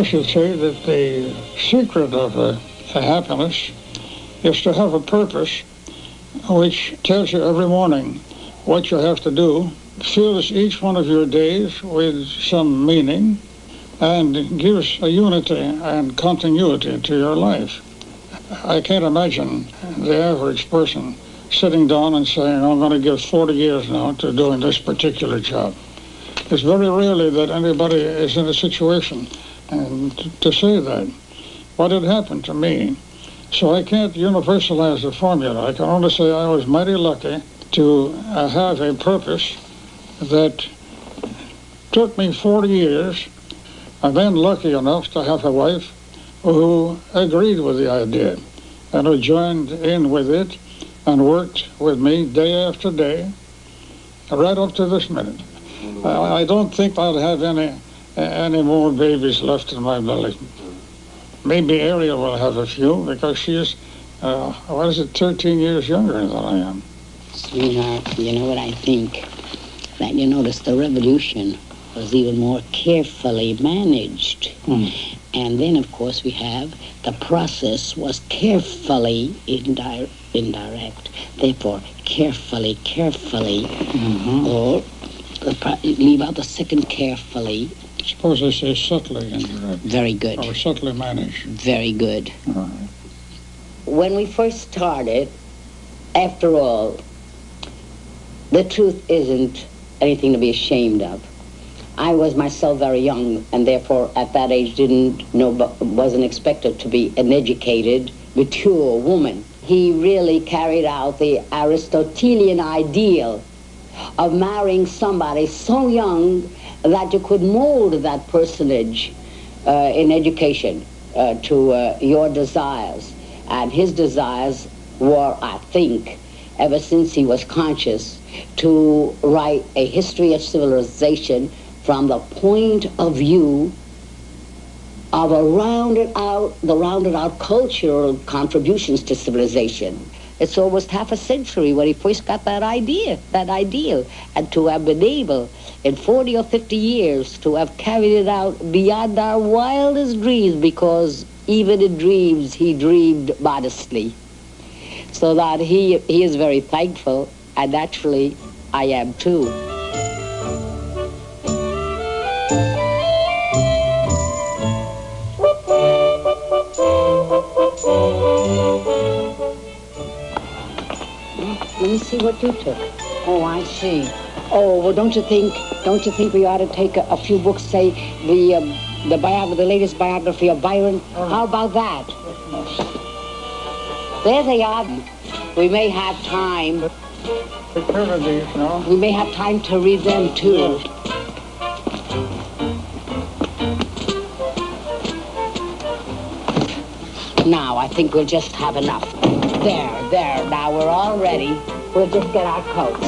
I should say that the secret of happiness is to have a purpose which tells you every morning what you have to do, fills each one of your days with some meaning, and gives a unity and continuity to your life. I can't imagine the average person sitting down and saying, I'm going to give 40 years now to doing this particular job. It's very rarely that anybody is in a situation and to say that. What had happened to me. So I can't universalize the formula. I can only say I was mighty lucky to have a purpose that took me 40 years. I'm then lucky enough to have a wife who agreed with the idea and who joined in with it and worked with me day after day, right up to this minute. I don't think I'll have any more babies left in my belly. Maybe Ariel will have a few because she is, 13 years younger than I am. Sweetheart, you know what I think? That you notice the revolution was even more carefully managed. And then, of course, we have the process was carefully indirect. Therefore, carefully, or leave out the second carefully. Suppose I say subtly indirect. Very good. Or subtly managed. Very good. All right. When we first started, after all, the truth isn't anything to be ashamed of. I was myself very young, and therefore at that age wasn't expected to be an educated, mature woman. He really carried out the Aristotelian ideal of marrying somebody so young that you could mold that personage in education to your desires. And his desires were, I think, ever since he was conscious, to write a history of civilization from the point of view of the rounded out cultural contributions to civilization. It's almost half a century when he first got that ideal, and to have been able in 40 or 50 years to have carried it out beyond our wildest dreams, because even in dreams he dreamed modestly. So that he is very thankful, and naturally I am too. Let me see what you took. Oh, I see. Oh, well, don't you think we ought to take a few books, say the latest biography of Byron? How about that? There they are. We may have time. We may have time to read them too. Now, I think we'll just have enough. There. Now we're all ready. We'll just get our coats.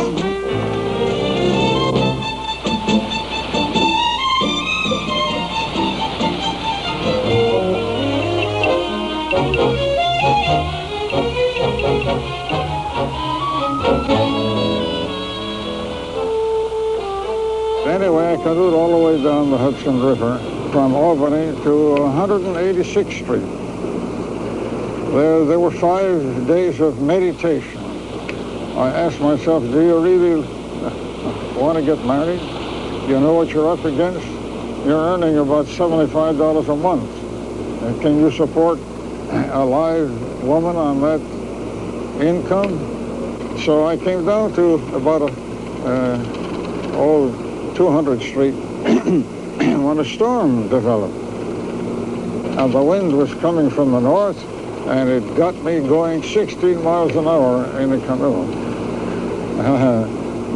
Anyway, I canoed all the way down the Hudson River from Albany to 186th Street. There were 5 days of meditation. I asked myself, do you really want to get married? You know what you're up against? You're earning about $75 a month. And can you support a live woman on that income? So I came down to about 200th Street when a storm developed. And the wind was coming from the north, and it got me going 16 miles an hour in a canoe.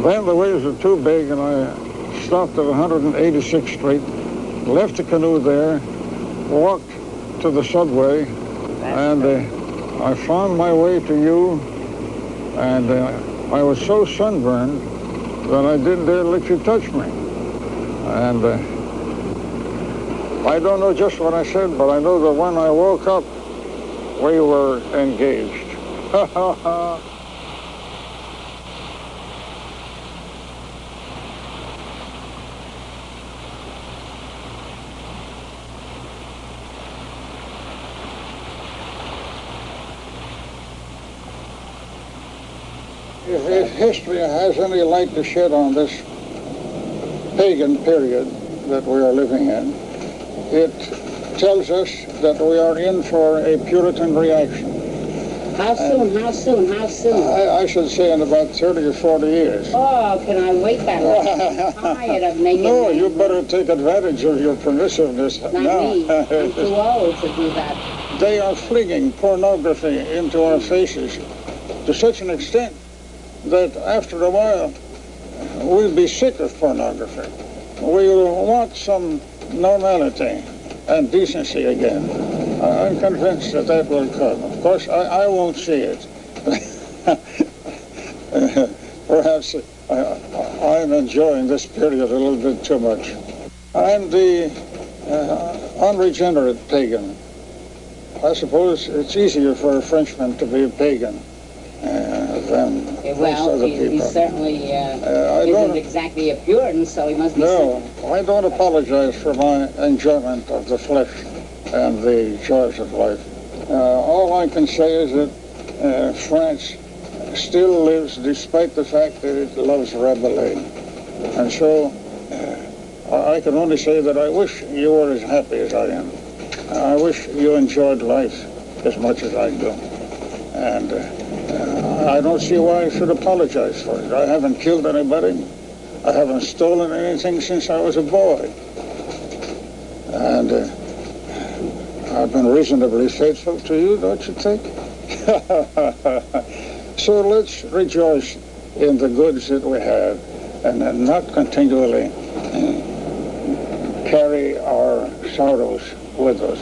Then the waves were too big, and I stopped at 186th Street, left the canoe there, walked to the subway, and I found my way to you, and I was so sunburned that I didn't dare let you touch me. And I don't know just what I said, but I know that when I woke up, we were engaged. If history has any light to shed on this pagan period that we are living in, it tells us that we are in for a Puritan reaction. How soon? How soon? How soon? I should say in about 30 or 40 years. Oh, can I wait that long? I'm tired of making No, you better take advantage of your permissiveness Not now. me. I'm too old to do that. They are flinging pornography into our faces to such an extent that after a while we'll be sick of pornography. We'll want some normality and decency again. I'm convinced that that will come. Of course, I won't see it. Perhaps I'm enjoying this period a little bit too much. I'm the unregenerate pagan. I suppose it's easier for a Frenchman to be a pagan than most other people. He certainly isn't exactly a Puritan, so he must be No, I don't apologize for my enjoyment of the flesh and the joys of life. All I can say is that France still lives despite the fact that it loves Rabelais. And so I can only say that I wish you were as happy as I am. I wish you enjoyed life as much as I do. And I don't see why I should apologize for it. I haven't killed anybody. I haven't stolen anything since I was a boy. And I've been reasonably faithful to you, don't you think? So let's rejoice in the goods that we have and not continually carry our sorrows with us.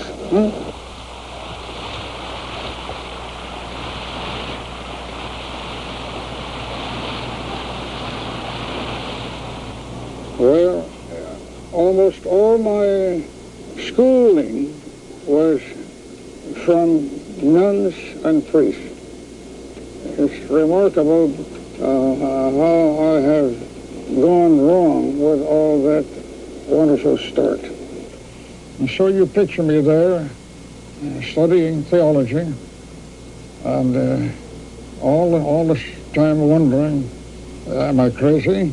Well, almost all my schooling was from nuns and priests. It's remarkable how I have gone wrong with all that wonderful start. And so you picture me there studying theology and all this time wondering, am I crazy?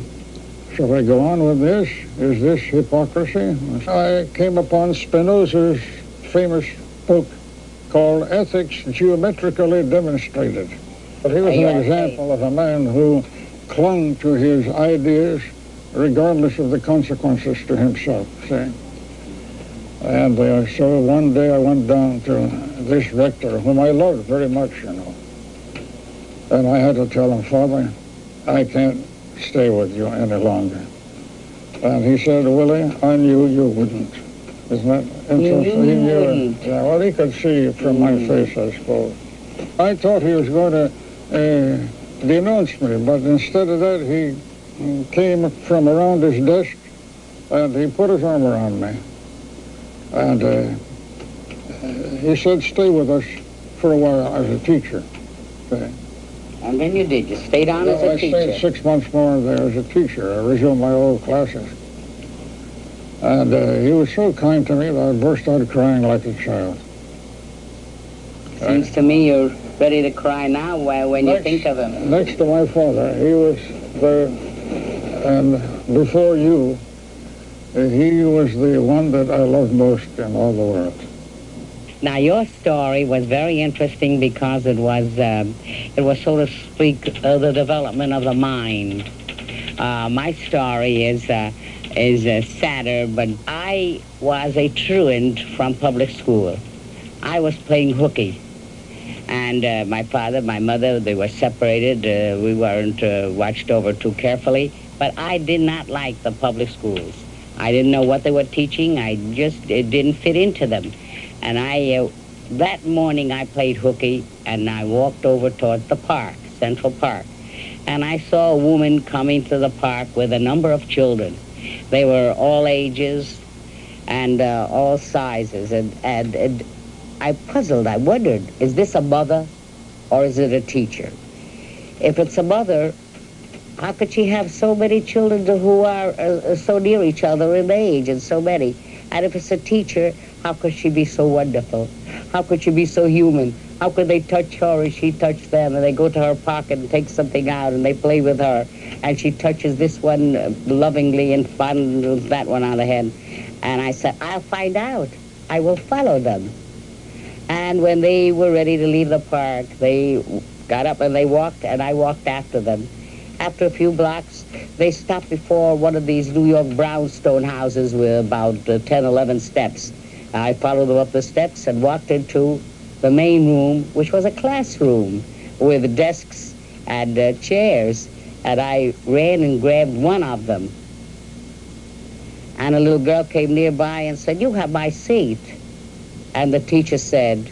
Shall I go on with this? Is this hypocrisy? I came upon Spinoza's famous book called Ethics Geometrically Demonstrated. But he was an example of a man who clung to his ideas regardless of the consequences to himself, see? And so one day I went down to this rector, whom I loved very much, you know. And I had to tell him, Father, I can't stay with you any longer. And he said, Willie, I knew you wouldn't. Isn't that interesting? He knew it. Yeah, well, he could see from my face, I suppose. I thought he was going to denounce me, but instead of that, he came from around his desk and he put his arm around me. And he said, stay with us for a while as a teacher. Okay. And then you did. You stayed on as a teacher. I stayed 6 months more there as a teacher. I resumed my old classes. And he was so kind to me that I burst out crying like a child. Seems to me you're ready to cry now when you think of him. Next to my father, he was there, and before you, he was the one that I loved most in all the world. Now, your story was very interesting because it was, so to speak, the development of the mind. My story is sadder, but I was a truant from public school. I was playing hooky. And my father, my mother, they were separated. We weren't watched over too carefully. But I did not like the public schools. I didn't know what they were teaching. It didn't fit into them. And that morning I played hooky, and I walked over towards the park, Central Park. And I saw a woman coming to the park with a number of children. They were all ages and all sizes. And I puzzled. I wondered, is this a mother or is it a teacher? If it's a mother, how could she have so many children who are so near each other in age and so many? And if it's a teacher, how could she be so wonderful? How could she be so human? How could they touch her and she touch them? And they go to her pocket and take something out and they play with her. And she touches this one lovingly and fondles that one on the head. And I said, I'll find out. I will follow them. And when they were ready to leave the park, they got up and they walked, and I walked after them. After a few blocks, they stopped before one of these New York brownstone houses with about 10, 11 steps. I followed them up the steps and walked into the main room, which was a classroom with desks and chairs. And I ran and grabbed one of them. And a little girl came nearby and said, "You have my seat." And the teacher said,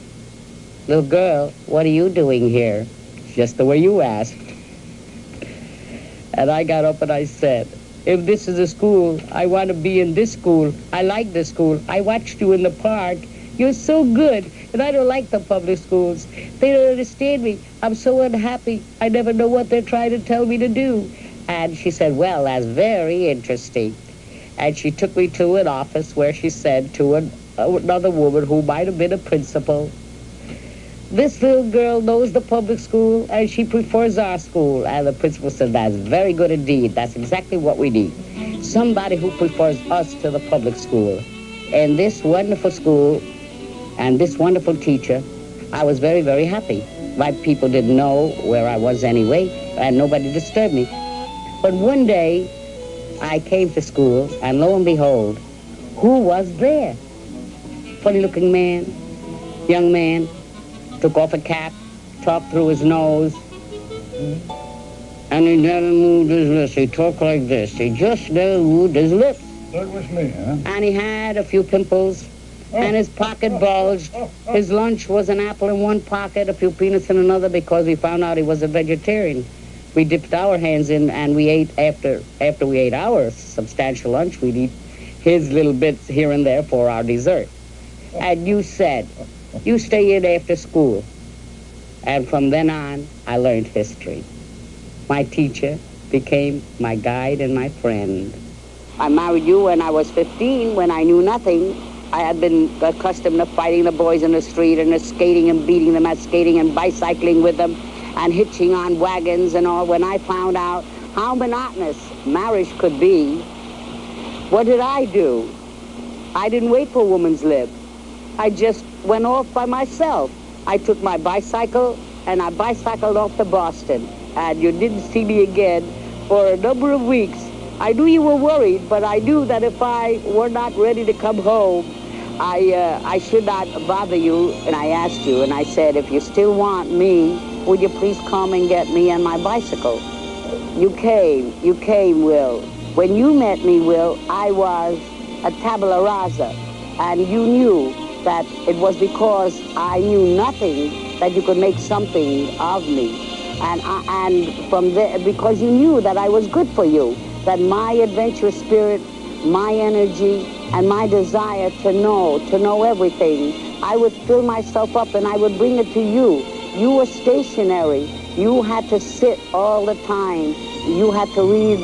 "Little girl, what are you doing here?" Just the way you asked. And I got up and I said, "If this is a school, I want to be in this school. I like this school. I watched you in the park. You're so good, and I don't like the public schools. They don't understand me. I'm so unhappy. I never know what they're trying to tell me to do." And she said, "Well, that's very interesting." And she took me to an office where she said to another woman who might have been a principal, "This little girl knows the public school, and she prefers our school." And the principal said, "That's very good indeed. That's exactly what we need. Somebody who prefers us to the public school." And this wonderful school and this wonderful teacher, I was very, very happy. My people didn't know where I was anyway, and nobody disturbed me. But one day, I came to school, and lo and behold, who was there? Funny-looking man, young man, took off a cap, talked through his nose, and he never moved his lips. He talked like this. He just never moved his lips. That was me, huh? And he had a few pimples, and his pocket bulged. His lunch was an apple in one pocket, a few peanuts in another, because we found out he was a vegetarian. We dipped our hands in, and we ate after we ate our substantial lunch, we'd eat his little bits here and there for our dessert. And you said, "You stay in after school." And from then on, I learned history. My teacher became my guide and my friend. I married you when I was 15, when I knew nothing. I had been accustomed to fighting the boys in the street and skating and beating them at skating and bicycling with them and hitching on wagons and all. When I found out how monotonous marriage could be, what did I do? I didn't wait for a woman's lip. I just went off by myself. I took my bicycle and I bicycled off to Boston. And you didn't see me again for a number of weeks. I knew you were worried, but I knew that if I were not ready to come home, I should not bother you. And I asked you, and I said, "If you still want me, would you please come and get me on my bicycle?" You came, Will. When you met me, Will, I was a tabula rasa, and you knew that it was because I knew nothing that you could make something of me. And from there, because you knew that I was good for you, that my adventurous spirit, my energy, and my desire to know everything, I would fill myself up and I would bring it to you. You were stationary. You had to sit all the time. You had to read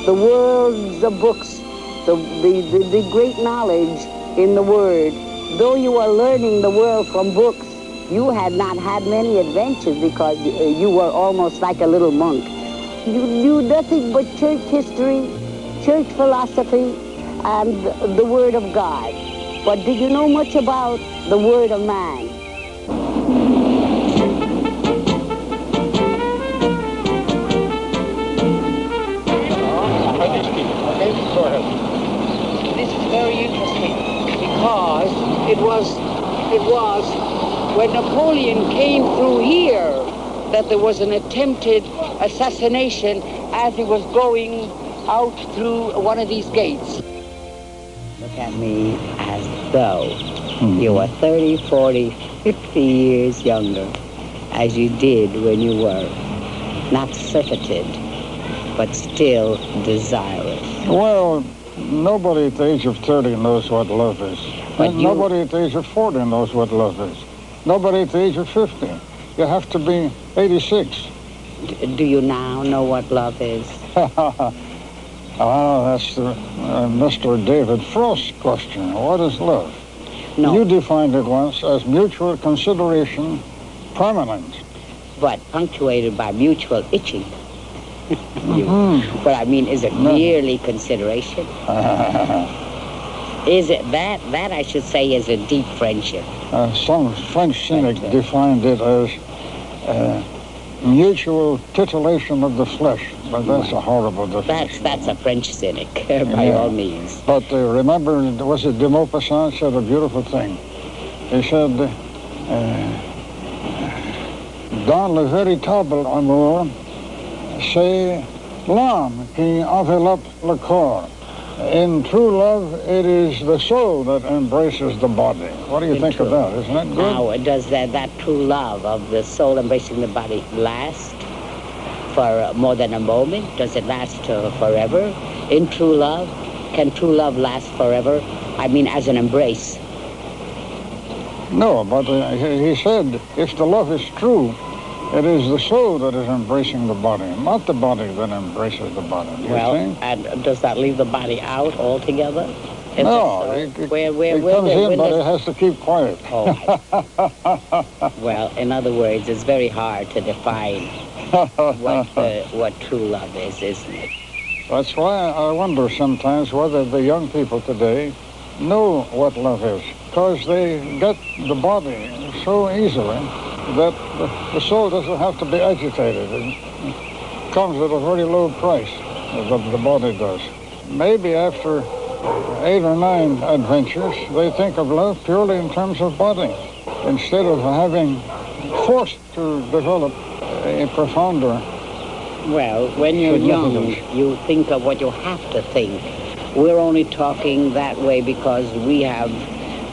the worlds of books, the great knowledge in the Word. Though you were learning the world from books, you had not had many adventures because you were almost like a little monk. You knew nothing but church history, church philosophy, and the Word of God. But did you know much about the Word of man? This is very interesting because it was when Napoleon came through here that there was an attempted assassination as he was going out through one of these gates. Look at me as though you were 30, 40, 50 years younger, as you did when you were not surfeited, but still desirous. Well, nobody at the age of 30 knows what love is. And nobody at the age of 40 knows what love is. Nobody at the age of 50. You have to be 86. Do you now know what love is? That's the Mr. David Frost question. What is love? No. You defined it once as mutual consideration permanent. But punctuated by mutual itching. What I mean, is it merely consideration? Is it that? That, I should say, is a deep friendship. Some French cynic defined it as mutual titillation of the flesh, but that's a horrible definition. That's a French cynic, by all means. But remember, was it de Maupassant said a beautiful thing. He said, dans le véritable amour, c'est l'âme qui enveloppe le corps. In true love, it is the soul that embraces the body. What do you think of that? Isn't that good? Now, does that true love of the soul embracing the body last for more than a moment? Does it last forever? In true love? Can true love last forever? I mean, as an embrace. No, but he said, if the love is true, it is the soul that is embracing the body, not the body that embraces the body. Do you think? And does that leave the body out altogether? No, it comes in, but it has to keep quiet. Oh, well, in other words, it's very hard to define what true love is, isn't it? That's why I wonder sometimes whether the young people today know what love is, because they get the body so easily that the soul doesn't have to be agitated. It comes at a very low price, the body does. Maybe after 8 or 9 adventures, they think of love purely in terms of body, instead of having forced to develop a profounder. Well, when you're young, you think of what you have to think. We're only talking that way because we have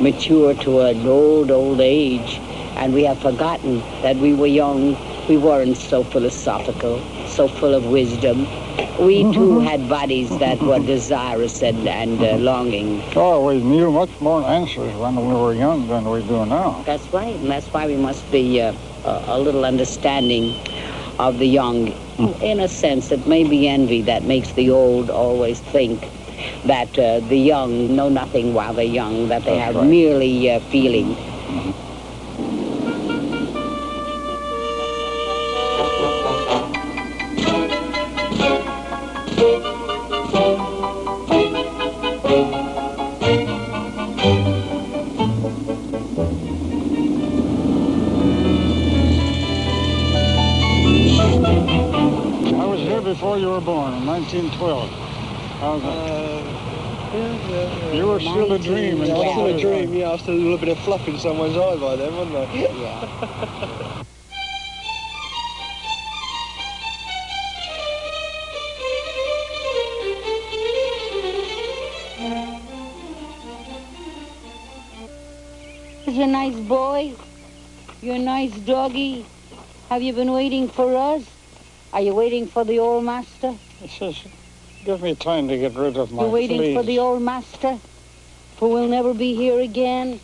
matured to an old age, and we have forgotten that we were young. We weren't so philosophical, so full of wisdom. We too had bodies that were desirous and longing. Oh, we knew much more answers when we were young than we do now. That's right, and that's why we must be a little understanding of the young. In a sense, it may be envy that makes the old always think that the young know nothing while they're young, that they have merely feeling. Before you were born, in 1912. You were still a dream. I was still a dream, I was still a little bit of fluff in someone's eye by then, wasn't I? Yeah. You're a nice boy. You're a nice doggy. Have you been waiting for us? Are you waiting for the old master? It says, give me time to get rid of my You're waiting fleas. for the old master, who will never be here again.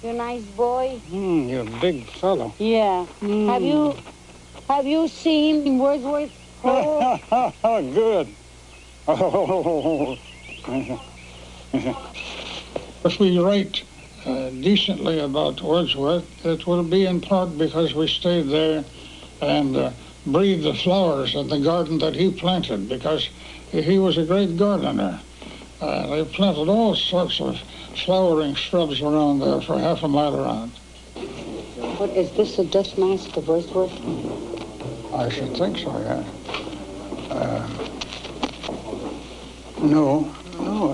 You're a nice boy. You're a big fellow. Yeah. Have you seen Wordsworth? Oh. Good. Oh. If we write decently about Wordsworth, it will be in part because we stayed there and breathe the flowers in the garden that he planted, because he was a great gardener. They planted all sorts of flowering shrubs around there for half a mile around. What, is this a dust mask of Wordsworth? I should think so, yeah. No,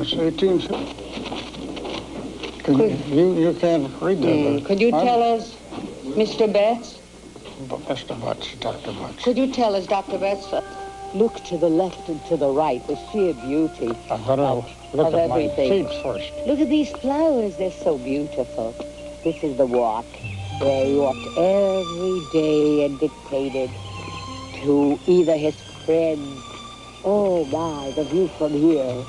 it's 1850. You can't read that. Could you tell us, Mr. Betts? Mr. Butts, Dr. Butts. Could you tell us, Dr. Betts, look to the left and to the right, the sheer beauty I've got to look at my feet first. Look at these flowers, they're so beautiful. This is the walk where he walked every day and dictated to either his friends. Oh my, the view from here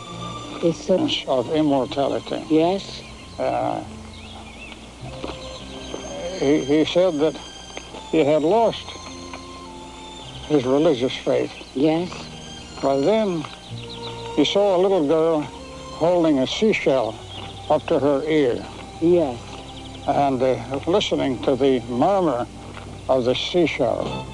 is such... Of immortality. Yes? He said that he had lost his religious faith. Yes. But then he saw a little girl holding a seashell up to her ear. Yes. And listening to the murmur of the seashell.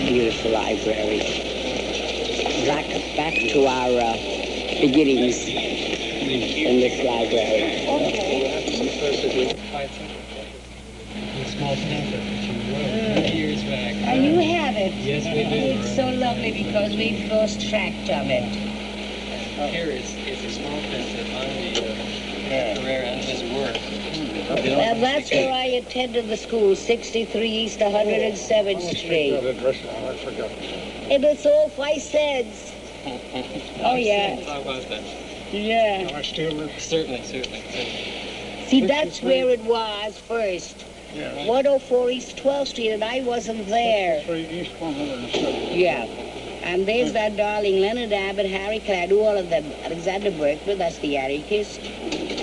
Beautiful library. Back to our beginnings in this library. Small stamper that you wrote 2 years back. And you have it. Yes, we do. It's so lovely because we've lost track of it. Here is a small print on the career and his work. Well, that's where I attended the school, 63 East 107th Street. I forgot. And it's all 5 cents. Oh, yeah. How about that? Yeah. Can I steal this? Certainly. See, that's where it was first. Yeah. 104 East 12th Street, and I wasn't there. 3 East 107. Yeah. And there's that darling Leonard Abbott, Harry Claddagh, all of them. Alexander Berkman, that's the anarchist.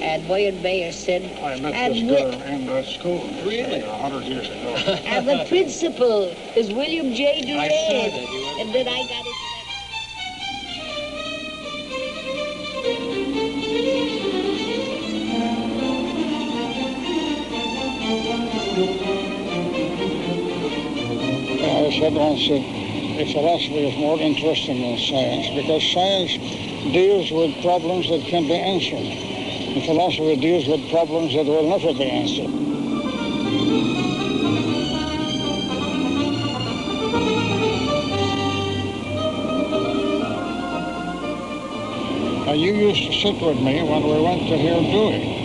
And Boyd Bayer said... I met and this girl in that school. Really? 100 years ago. And the principal is William J. Durant. I saw that. You were... And then I got it. I said once that philosophy is more interesting than science because science deals with problems that can be answered. And philosophy deals with problems that will never be answered. Now, you used to sit with me when we went to hear Dewey.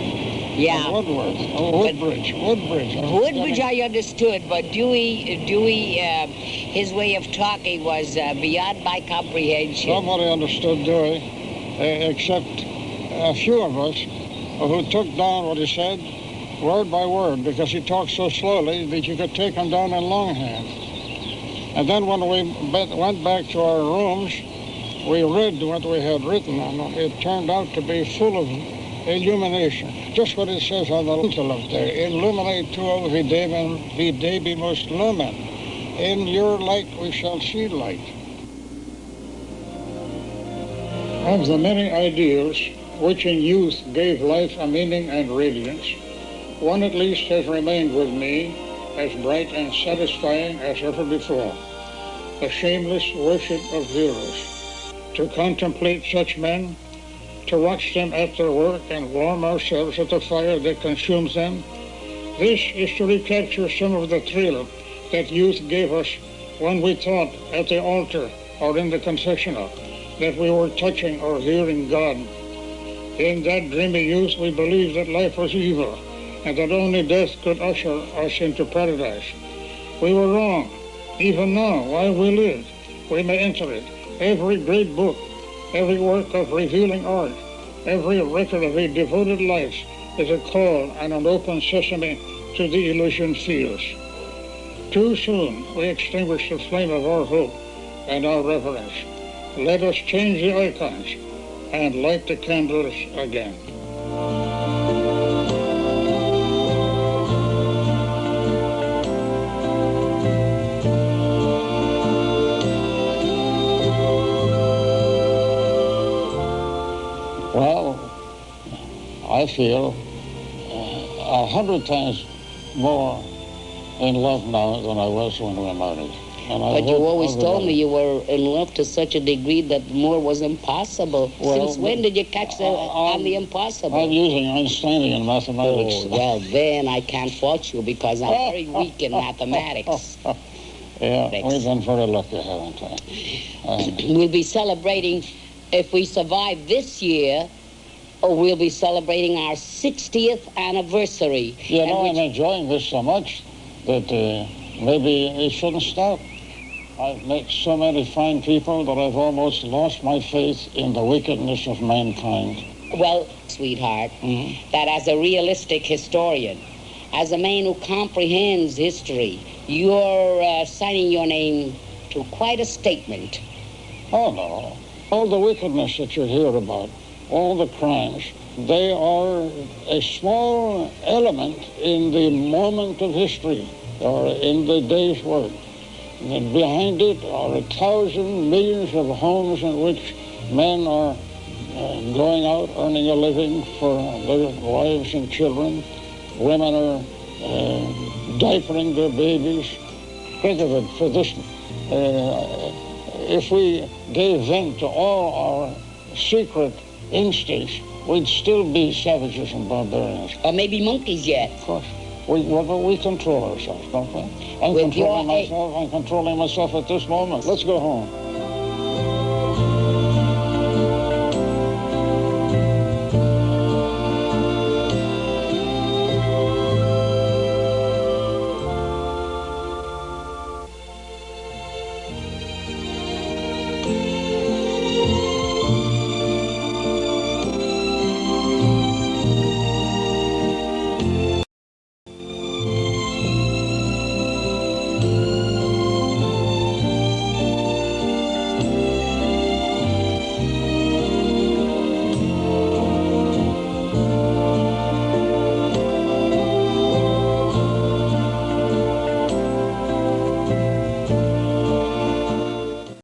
Yeah. Woodward. Woodbridge. Woodbridge I understood, but Dewey, his way of talking was beyond my comprehension. Nobody understood Dewey, except a few of us who took down what he said word by word, because he talked so slowly that you could take him down in longhand. And then when we went back to our rooms, we read what we had written, and it turned out to be full of illumination. Just what it says on the lintel up there. Illuminate tuo videbimus lumen. In your light we shall see light. Of the many ideals which in youth gave life a meaning and radiance, one at least has remained with me as bright and satisfying as ever before. The shameless worship of heroes. To contemplate such men, to watch them at their work and warm ourselves at the fire that consumes them, this is to recapture some of the thrill that youth gave us when we thought at the altar or in the confessional that we were touching or hearing God. In that dreamy youth we believed that life was evil and that only death could usher us into paradise. We were wrong. Even now, while we live, we may enter it. Every great book, every work of revealing art, every record of a devoted life is a call and an open sesame to the Elysian fields. Too soon we extinguish the flame of our hope and our reverence. Let us change the icons and light the candles again. Well, I feel 100 times more in love now than I was when we were married. But you always told me you were in love to such a degree that more was impossible. Well, Since when did you catch on the impossible? I'm using Einsteinian mathematics. Oh, well, then I can't fault you because I'm very weak in mathematics. Yeah, we've been very lucky, haven't we? We'll be celebrating If we survive this year, we'll be celebrating our 60th anniversary. You know, I'm enjoying this so much that maybe it shouldn't stop. I've met so many fine people that I've almost lost my faith in the wickedness of mankind. Well, sweetheart, that as a realistic historian, as a man who comprehends history, you're signing your name to quite a statement. Oh, no. All the wickedness that you hear about, all the crimes, they are a small element in the moment of history or in the day's work. And behind it are 1,000 millions of homes in which men are going out, earning a living for their wives and children. Women are diapering their babies. Think of it for this. If we gave vent to all our secret instincts, we'd still be savages and barbarians. Or maybe monkeys yet. Of course. We control ourselves, don't we? I'm controlling myself at this moment. Let's go home.